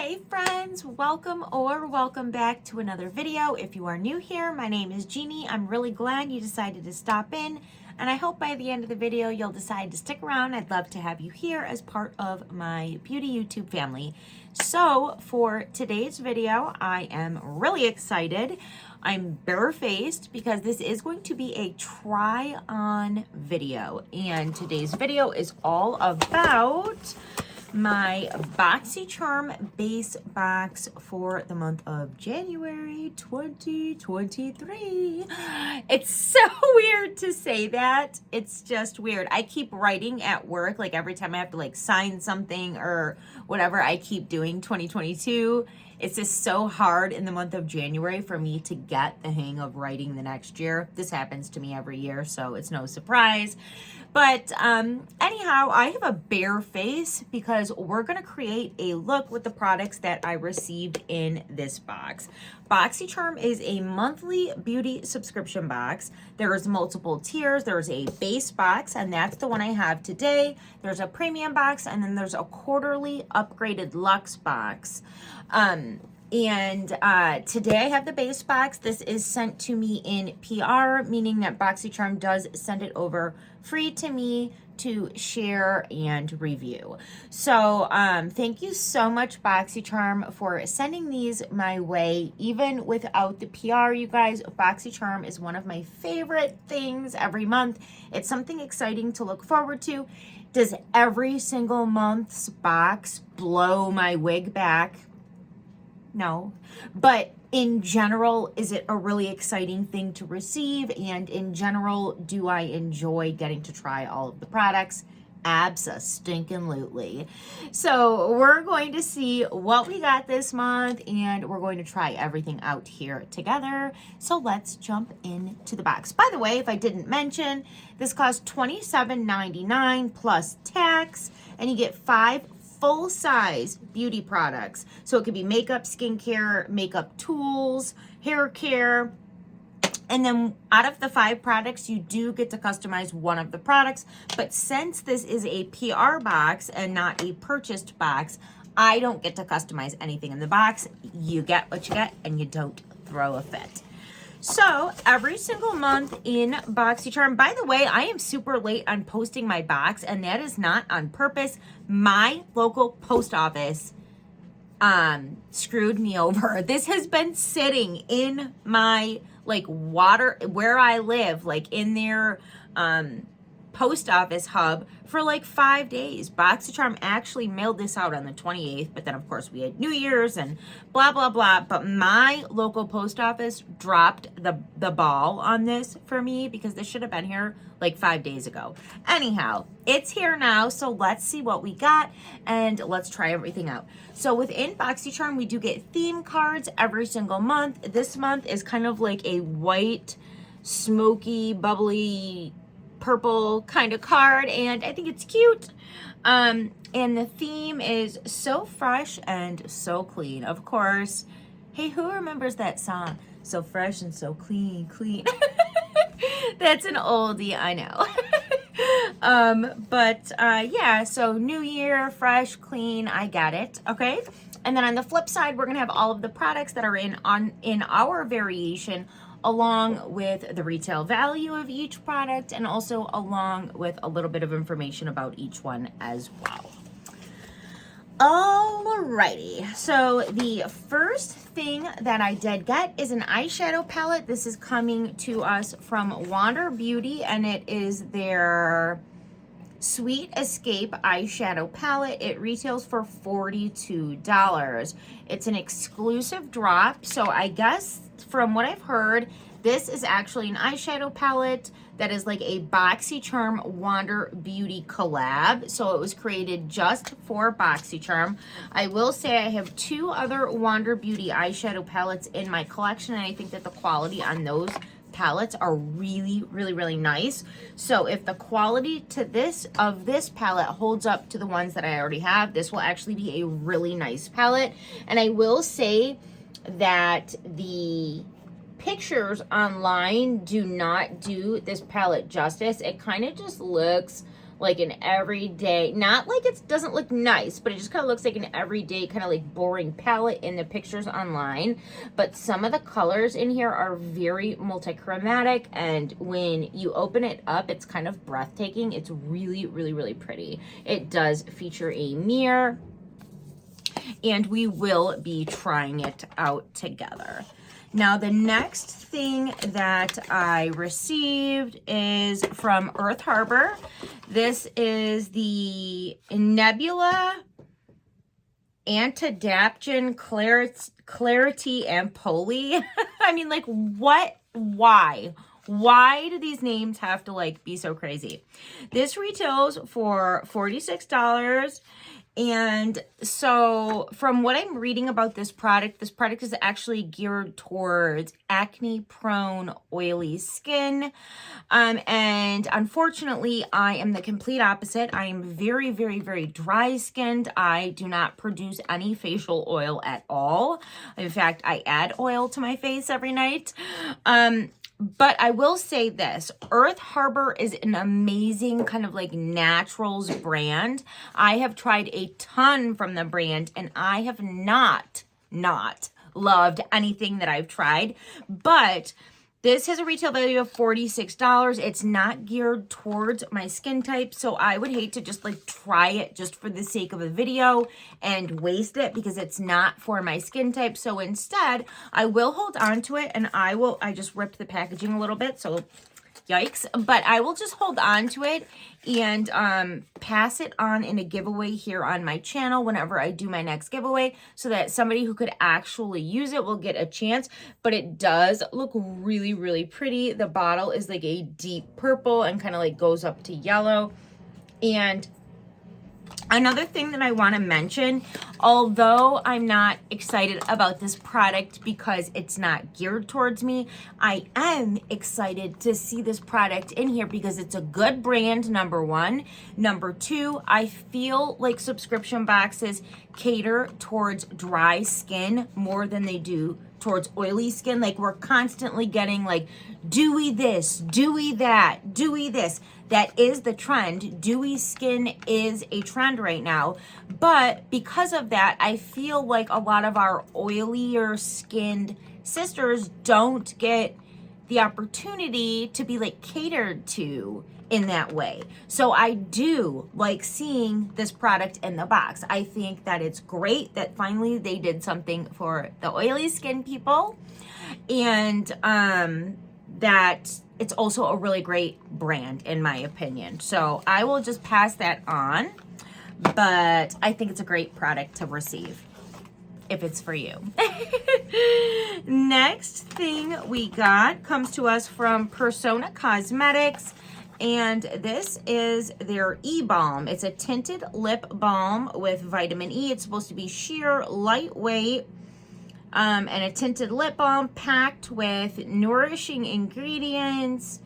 Hey friends, welcome back to another video. If you are new here, my name is Jeannie. I'm really glad you decided to stop in, and I hope by the end of the video you'll decide to stick around. I'd love to have you here as part of my beauty YouTube family. So for today's video, I am really excited. I'm barefaced because this is going to be a try on video, and today's video is all about my BoxyCharm base box for the month of January 2023. It's so weird to say that. It's just weird. I keep writing at work, like every time I have to like sign something or whatever, I keep doing 2022. It's just so hard in the month of January for me to get the hang of writing the next year. This happens to me every year, so it's no surprise. But anyhow, I have a bare face because we're going to create a look with the products that I received in this box. BoxyCharm is a monthly beauty subscription box. There's multiple tiers. There's a base box, and that's the one I have today. There's a premium box, and then there's a quarterly upgraded luxe box. Today I have the base box. This is sent to me in PR, meaning that BoxyCharm does send it over free to me to share and review. So thank you so much, BoxyCharm, for sending these my way. Even without the PR, you guys, BoxyCharm is one of my favorite things every month. It's something exciting to look forward to. Does every single month's box blow my wig back? No, but in general, is it a really exciting thing to receive? And in general, do I enjoy getting to try all of the products? Abso-stinkin-lutely. So we're going to see what we got this month, and we're going to try everything out here together. So let's jump into the box. By the way, if I didn't mention, this costs $27.99 plus tax, and you get 5 full-size beauty products. So it could be makeup, skincare, makeup tools, hair care. And then out of the 5 products, you do get to customize one of the products. But since this is a PR box and not a purchased box, I don't get to customize anything in the box. You get what you get, and you don't throw a fit. So every single month in BoxyCharm, by the way, I am super late on posting my box, and that is not on purpose. My local post office screwed me over. This has been sitting in my water where I live, in their post office hub for 5 days. BoxyCharm actually mailed this out on the 28th, but then of course we had New Year's and blah blah blah. But my local post office dropped the ball on this for me because this should have been here 5 days ago. Anyhow, it's here now, so let's see what we got and let's try everything out. So within BoxyCharm, we do get theme cards every single month. This month is kind of like a white, smoky, bubbly, purple kind of card, and I think it's cute. And the theme is so fresh and so clean. Of course, hey, who remembers that song? So fresh and so clean. That's an oldie, I know. Yeah, so new year, fresh, clean, I get it, okay? And then on the flip side, we're gonna have all of the products that are in our variation, along with the retail value of each product, and also along with a little bit of information about each one as well. Alrighty, so the first thing that I did get is an eyeshadow palette. This is coming to us from Wander Beauty, and it is their Sweet Escape eyeshadow palette. It retails for $42. It's an exclusive drop, so I guess from what I've heard, this is actually an eyeshadow palette that is like a BoxyCharm Wander Beauty collab. So it was created just for BoxyCharm. I will say I have 2 other Wander Beauty eyeshadow palettes in my collection, and I think that the quality on those palettes are really, really, really nice. So if the quality to this palette holds up to the ones that I already have, this will actually be a really nice palette. And I will say that the pictures online do not do this palette justice. It kind of just looks like an everyday, not like it doesn't look nice, but it just kind of looks like an everyday kind of like boring palette in the pictures online. But some of the colors in here are very multichromatic, and when you open it up, it's kind of breathtaking. It's really, really, really pretty. It does feature a mirror, and we will be trying it out together. Now, the next thing that I received is from Earth Harbor. This is the Nebula Antadaptogen Clarity and Poly. I mean, like, what? Why? Why do these names have to, like, be so crazy? This retails for $46. And so from what I'm reading about this product is actually geared towards acne-prone, oily skin. And unfortunately, I am the complete opposite. I am very, very, very dry-skinned. I do not produce any facial oil at all. In fact, I add oil to my face every night. But I will say this, Earth Harbor is an amazing kind of like naturals brand. I have tried a ton from the brand, and I have not loved anything that I've tried. But this has a retail value of $46. It's not geared towards my skin type, so I would hate to just like try it just for the sake of a video and waste it because it's not for my skin type. So instead, I will hold on to it, and I just ripped the packaging a little bit, so yikes. But I will just hold on to it and pass it on in a giveaway here on my channel whenever I do my next giveaway, so that somebody who could actually use it will get a chance. But it does look really, really pretty. The bottle is like a deep purple and kind of like goes up to yellow. And another thing that I want to mention, although I'm not excited about this product because it's not geared towards me, I am excited to see this product in here because it's a good brand, number one. Number two, I feel like subscription boxes cater towards dry skin more than they do towards oily skin. Like, we're constantly getting like dewy this, dewy that, dewy this. That is the trend. Dewy skin is a trend right now. But because of that, I feel like a lot of our oilier skinned sisters don't get the opportunity to be like catered to in that way. So I do like seeing this product in the box. I think that it's great that finally they did something for the oily skin people, and that it's also a really great brand in my opinion. So I will just pass that on, but I think it's a great product to receive if it's for you. Next thing we got comes to us from Persona Cosmetics, and this is their E-Balm. It's a tinted lip balm with vitamin E. It's supposed to be sheer, lightweight, and a tinted lip balm packed with nourishing ingredients,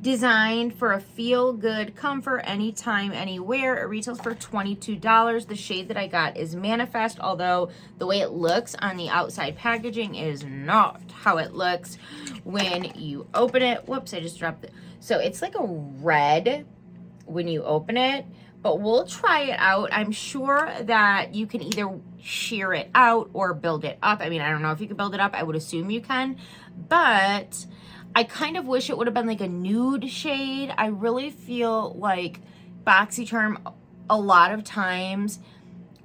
designed for a feel-good comfort anytime, anywhere. It retails for $22. The shade that I got is Manifest, although the way it looks on the outside packaging is not how it looks when you open it. Whoops, I just dropped it. So it's like a red when you open it, but we'll try it out. I'm sure that you can either shear it out or build it up. I mean, I don't know if you can build it up. I would assume you can, but I kind of wish it would have been like a nude shade. I really feel like BoxyCharm a lot of times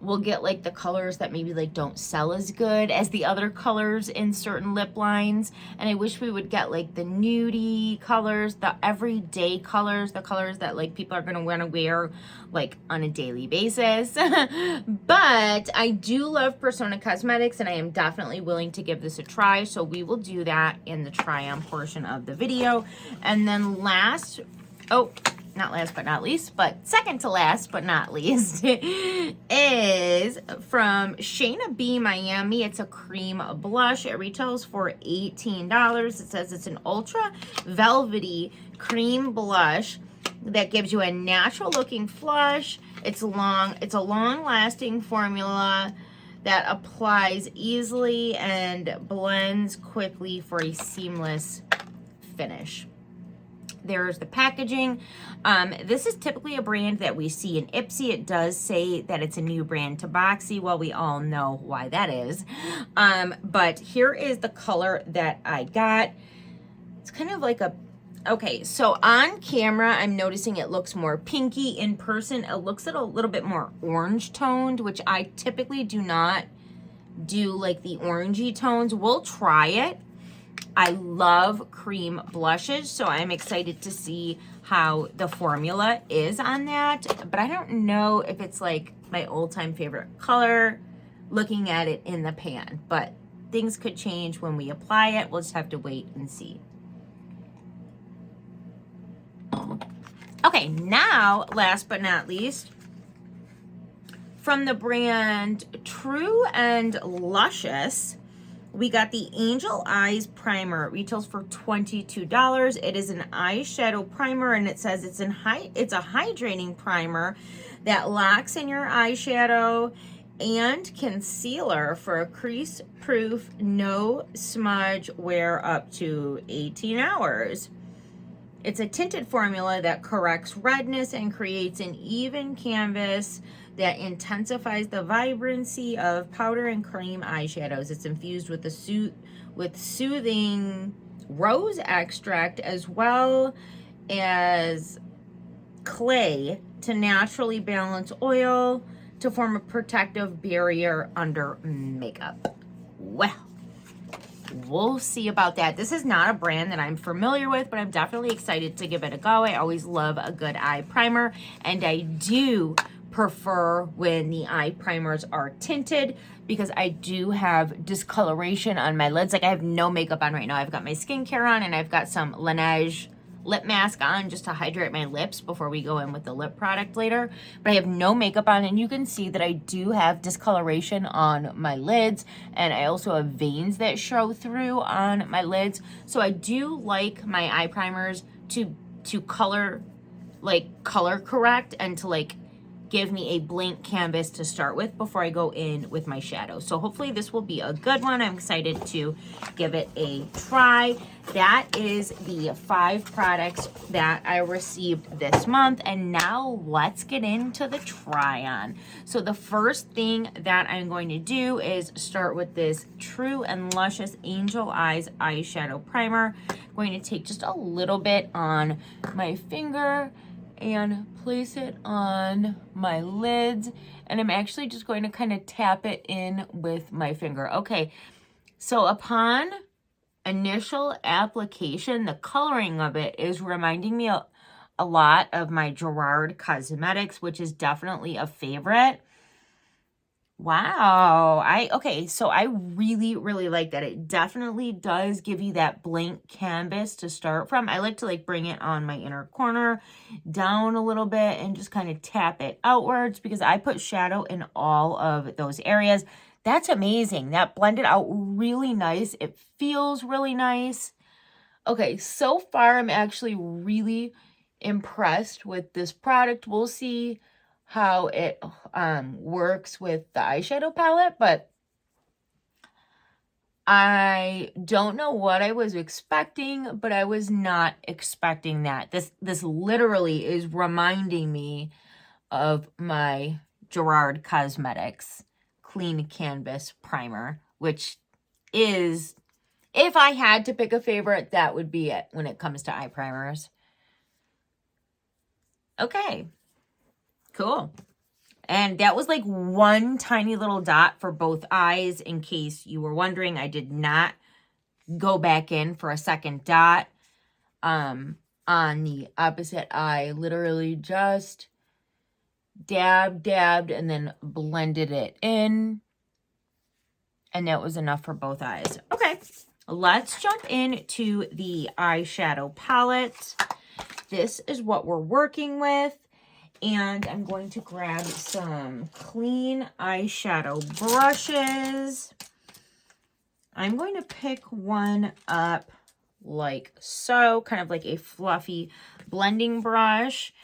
will get like the colors that maybe like don't sell as good as the other colors in certain lip lines. And I wish we would get like the nudie colors, the everyday colors, the colors that like people are gonna want to wear like on a daily basis. But I do love Persona Cosmetics, and I am definitely willing to give this a try. So we will do that in the try-on portion of the video. And then last, not last but not least, but second to last but not least, is from Shayna B Miami. It's a cream blush. It retails for $18. It says it's an ultra velvety cream blush that gives you a natural looking flush. It's a long lasting formula that applies easily and blends quickly for a seamless finish. there's the packaging. This is typically a brand that we see in Ipsy. It does say that it's a new brand to Boxy. Well, we all know why that is. But here is the color that I got. It's kind of like a, okay, so on camera, I'm noticing it looks more pinky. In person, it looks a little bit more orange toned, which I typically do not do like the orangey tones. We'll try it. I love cream blushes, so I'm excited to see how the formula is on that. But I don't know if it's like my old-time favorite color looking at it in the pan. But things could change when we apply it. We'll just have to wait and see. Okay, now, last but not least, from the brand True and Luscious, we got the Angel Eyes Primer. It retails for $22. It is an eyeshadow primer, and it says it's a hydrating primer that locks in your eyeshadow and concealer for a crease-proof, no smudge wear up to 18 hours. It's a tinted formula that corrects redness and creates an even canvas that intensifies the vibrancy of powder and cream eyeshadows. It's infused with soothing rose extract as well as clay to naturally balance oil to form a protective barrier under makeup. Well, we'll see about that. This is not a brand that I'm familiar with, but I'm definitely excited to give it a go. I always love a good eye primer, and I do prefer when the eye primers are tinted because I do have discoloration on my lids. Like I have no makeup on right now. I've got my skincare on and I've got some Laneige lip mask on just to hydrate my lips before we go in with the lip product later. But I have no makeup on, and you can see that I do have discoloration on my lids, and I also have veins that show through on my lids. So I do like my eye primers to color correct and to like give me a blank canvas to start with before I go in with my shadow. So hopefully this will be a good one. I'm excited to give it a try. That is the 5 products that I received this month. And now let's get into the try on. So the first thing that I'm going to do is start with this True and Luscious Angel Eyes Eyeshadow Primer. I'm going to take just a little bit on my finger and place it on my lids, and I'm actually just going to kind of tap it in with my finger. Okay, so upon initial application, the coloring of it is reminding me a lot of my Gerard Cosmetics, which is definitely a favorite. Wow. Okay, so I really, really like that. It definitely does give you that blank canvas to start from. I like to like bring it on my inner corner, down a little bit, and just kind of tap it outwards because I put shadow in all of those areas. That's amazing. That blended out really nice. It feels really nice. Okay, so far I'm actually really impressed with this product. We'll see how it works with the eyeshadow palette, but I don't know what I was expecting, but I was not expecting that. This literally is reminding me of my Gerard Cosmetics Clean Canvas Primer, which is, if I had to pick a favorite, that would be it when it comes to eye primers. Okay. Cool. And that was like one tiny little dot for both eyes. In case you were wondering, I did not go back in for a second dot on the opposite eye. Literally just dabbed, and then blended it in. And that was enough for both eyes. Okay, let's jump into the eyeshadow palette. This is what we're working with. And I'm going to grab some clean eyeshadow brushes. I'm going to pick one up like so, kind of like a fluffy blending brush.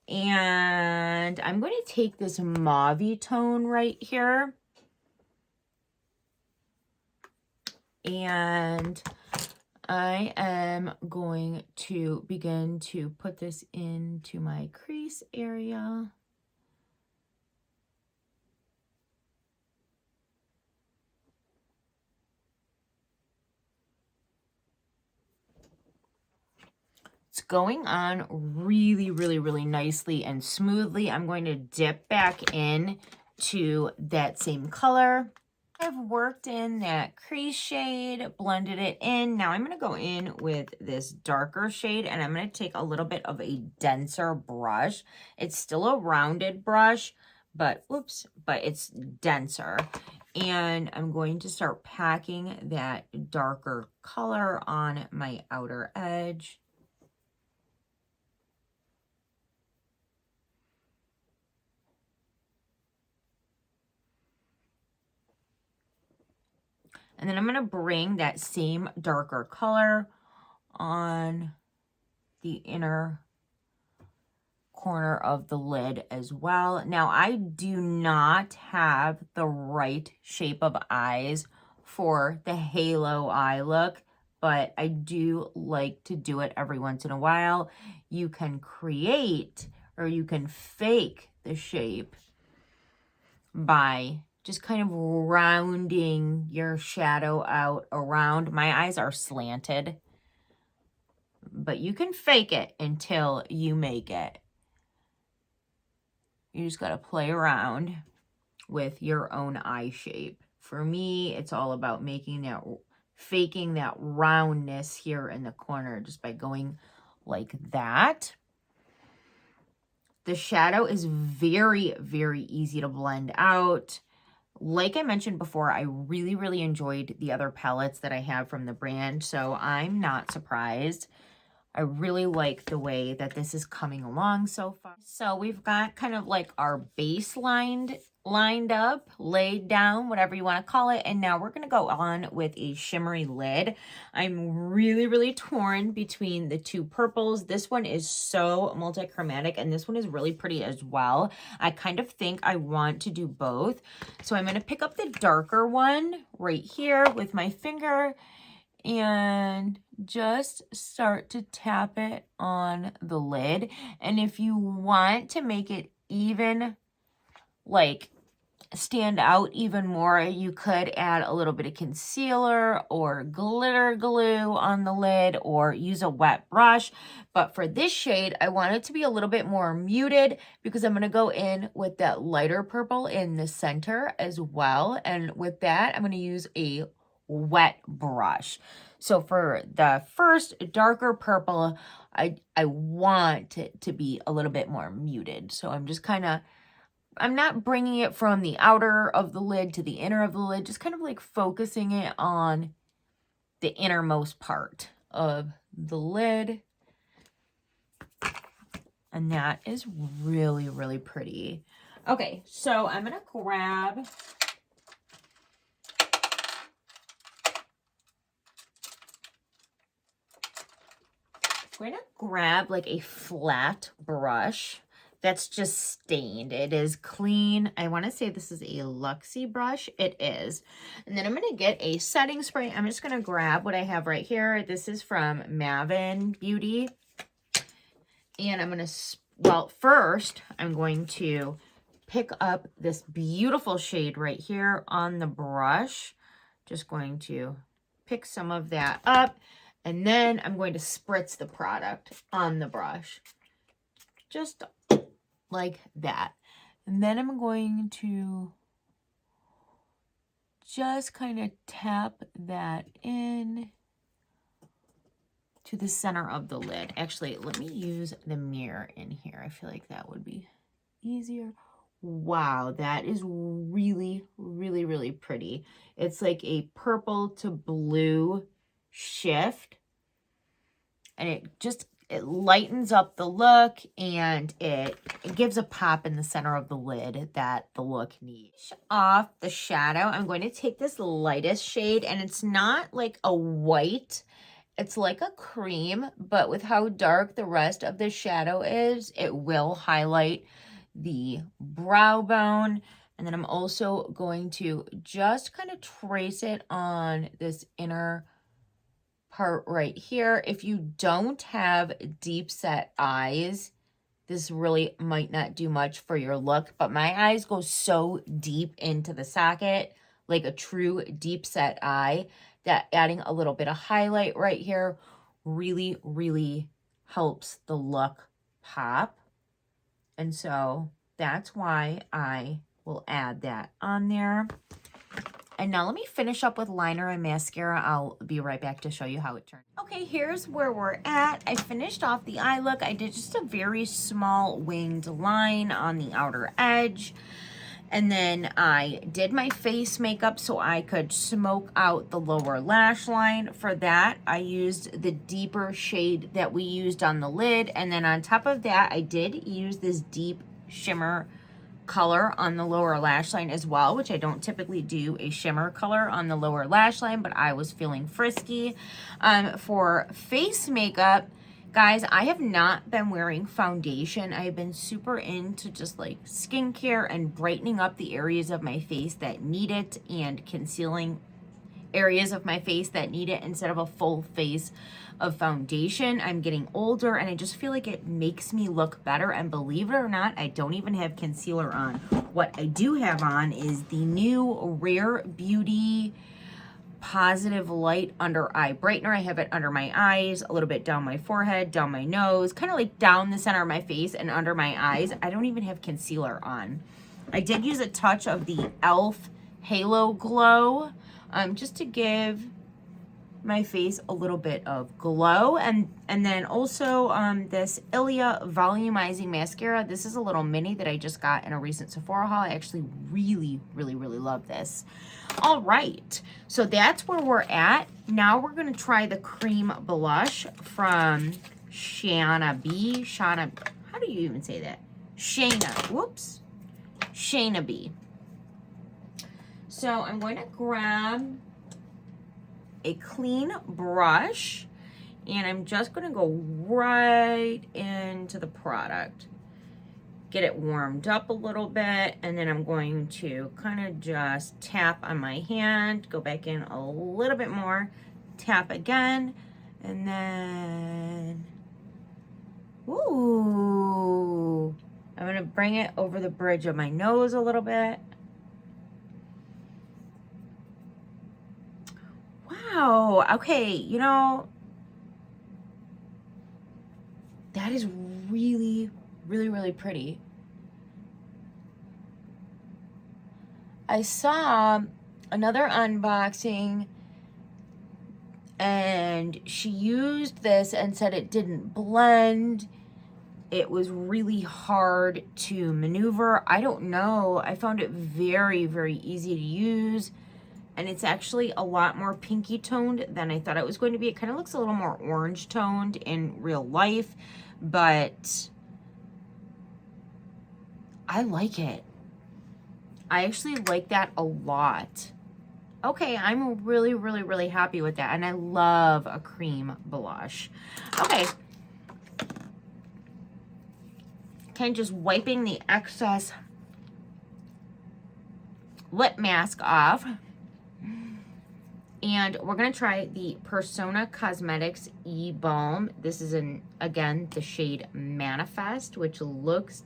And I'm going to take this mauve-y tone right here. And I am going to begin to put this into my crease area. It's going on really, really, really nicely and smoothly. I'm going to dip back in to that same color. I've worked in that crease shade, blended it in. Now I'm going to go in with this darker shade, and I'm going to take a little bit of a denser brush. It's still a rounded brush, but it's denser. And I'm going to start packing that darker color on my outer edge. And then I'm going to bring that same darker color on the inner corner of the lid as well. Now, I do not have the right shape of eyes for the halo eye look, but I do like to do it every once in a while. You can create or you can fake the shape by just kind of rounding your shadow out around. My eyes are slanted, but you can fake it until you make it. You just got to play around with your own eye shape. For me, it's all about faking that roundness here in the corner just by going like that. The shadow is very, very easy to blend out. Like I mentioned before, I really, really enjoyed the other palettes that I have from the brand, so I'm not surprised. I really like the way that this is coming along so far. So we've got kind of like our base lined up, laid down, whatever you want to call it. And now we're going to go on with a shimmery lid. I'm really, really torn between the two purples. This one is so multi-chromatic and this one is really pretty as well. I kind of think I want to do both. So I'm going to pick up the darker one right here with my finger and just start to tap it on the lid. And if you want to make it even, like, stand out even more, you could add a little bit of concealer or glitter glue on the lid or use a wet brush. But for this shade, I want it to be a little bit more muted because I'm going to go in with that lighter purple in the center as well. And with that, I'm going to use a wet brush. So for the first darker purple, I want it to be a little bit more muted. So I'm just kind of, I'm not bringing it from the outer of the lid to the inner of the lid, just kind of like focusing it on the innermost part of the lid. And that is really, really pretty. Okay, so I'm going to grab like a flat brush that's just stained. It is clean. I want to say this is a Luxie brush. It is. And then I'm going to get a setting spray. I'm just going to grab what I have right here. This is from Mavin Beauty. And I'm going to, well, first I'm going to pick up this beautiful shade right here on the brush. Just going to pick some of that up. And then I'm going to spritz the product on the brush. Just like that. And then I'm going to just kind of tap that in to the center of the lid. Actually, let me use the mirror in here. I feel like that would be easier. Wow, that is really, really, really pretty. It's like a purple to blue shift, and it lightens up the look, and it gives a pop in the center of the lid that the look needs. Off the shadow, I'm going to take this lightest shade, and it's not like a white, it's like a cream, but with how dark the rest of the shadow is, it will highlight the brow bone. And then I'm also going to just kind of trace it on this inner part right here. If you don't have deep set eyes, this really might not do much for your look, but my eyes go so deep into the socket, like a true deep set eye, that adding a little bit of highlight right here really, really helps the look pop. And so that's why I will add that on there. And now let me finish up with liner and mascara. I'll be right back to show you how it turned. Okay, here's where we're at. I finished off the eye look. I did just a very small winged line on the outer edge. And then I did my face makeup so I could smoke out the lower lash line. For that, I used the deeper shade that we used on the lid. And then on top of that, I did use this deep shimmer color on the lower lash line as well, which I don't typically do a shimmer color on the lower lash line, but I was feeling frisky. For face makeup, guys, I have not been wearing foundation. I've been super into just like skincare and brightening up the areas of my face that need it and concealing areas of my face that need it instead of a full face of foundation. I'm getting older and I just feel like it makes me look better, and believe it or not, I don't even have concealer on. What I do have on is the new Rare Beauty Positive Light Under Eye Brightener. I have it under my eyes, a little bit down my forehead, down my nose, kind of like down the center of my face and under my eyes. I don't even have concealer on. I did use a touch of the e.l.f. Halo Glow just to give my face a little bit of glow. And then also this Ilia Volumizing Mascara. This is a little mini that I just got in a recent Sephora haul. I actually really, really, really love this. All right, so that's where we're at. Now we're gonna try the cream blush from Shana B. Shana, how do you even say that? Shana, whoops. Shana B. So I'm going to grab a clean brush and I'm just going to go right into the product. Get it warmed up a little bit, and then I'm going to kind of just tap on my hand, go back in a little bit more, tap again, and then, ooh, I'm going to bring it over the bridge of my nose a little bit. Wow, okay, you know, that is really, really, really pretty. I saw another unboxing and she used this and said it didn't blend. It was really hard to maneuver. I don't know. I found it very, very easy to use. And it's actually a lot more pinky toned than I thought it was going to be. It kind of looks a little more orange toned in real life, but I like it. I actually like that a lot. Okay, I'm really, really, really happy with that. And I love a cream blush. Okay. Kind of just wiping the excess lip mask off. And we're going to try the Persona Cosmetics E-Balm. This is, again, the shade Manifest, which looks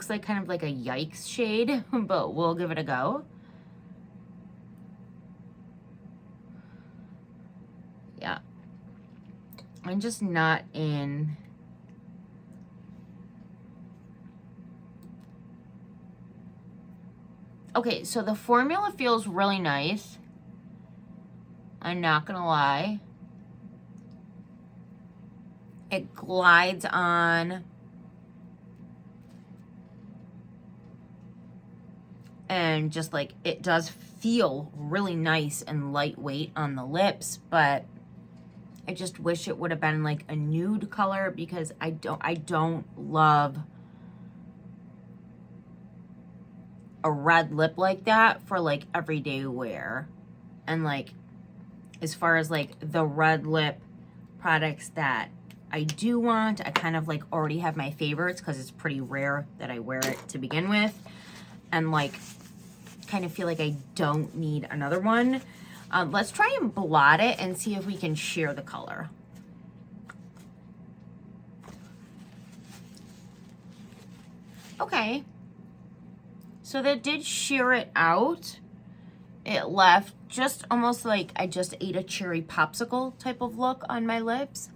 like kind of like a yikes shade, but we'll give it a go. Yeah. I'm just not in... Okay, so the formula feels really nice. I'm not gonna lie. It glides on. And just like, it does feel really nice and lightweight on the lips, but I just wish it would have been like a nude color, because I don't love a red lip like that for like everyday wear. And like, as far as like the red lip products that I do want, I kind of like already have my favorites because it's pretty rare that I wear it to begin with. And like, kind of feel like I don't need another one. Let's try and blot it and see if we can sheer the color. Okay. So that did sheer it out. It left just almost like I just ate a cherry popsicle type of look on my lips,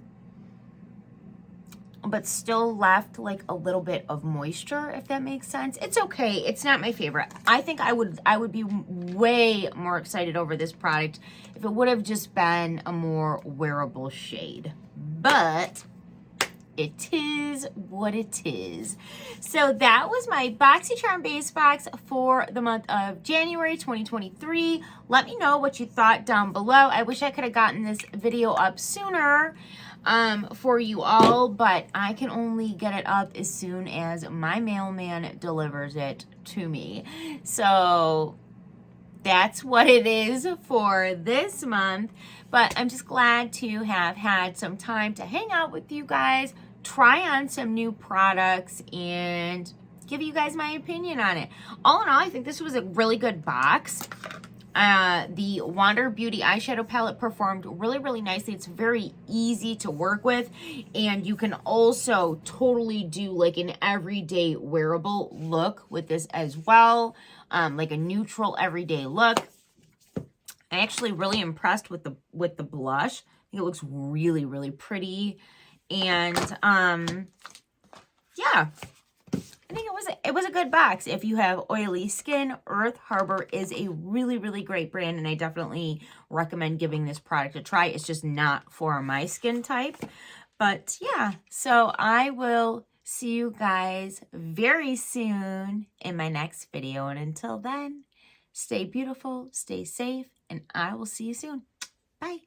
but still left like a little bit of moisture, if that makes sense. It's okay. It's not my favorite. I think I would be way more excited over this product if it would have just been a more wearable shade. But it is what it is. So that was my BoxyCharm base box for the month of January 2023. Let me know what you thought down below. I wish I could have gotten this video up sooner for you all, but I can only get it up as soon as my mailman delivers it to me. So that's what it is for this month. But I'm just glad to have had some time to hang out with you guys, try on some new products, and give you guys my opinion on it. All in all, I think this was a really good box. The Wander Beauty eyeshadow palette performed really, really nicely. It's very easy to work with, and you can also totally do like an everyday wearable look with this as well, like a neutral everyday look. I'm actually really impressed with the blush. I think it looks really, really pretty. And yeah, I think it was a good box. If you have oily skin, Earth Harbor is a really, really great brand, and I definitely recommend giving this product a try. It's just not for my skin type. But yeah, so I will see you guys very soon in my next video. And until then, stay beautiful, stay safe, and I will see you soon. Bye.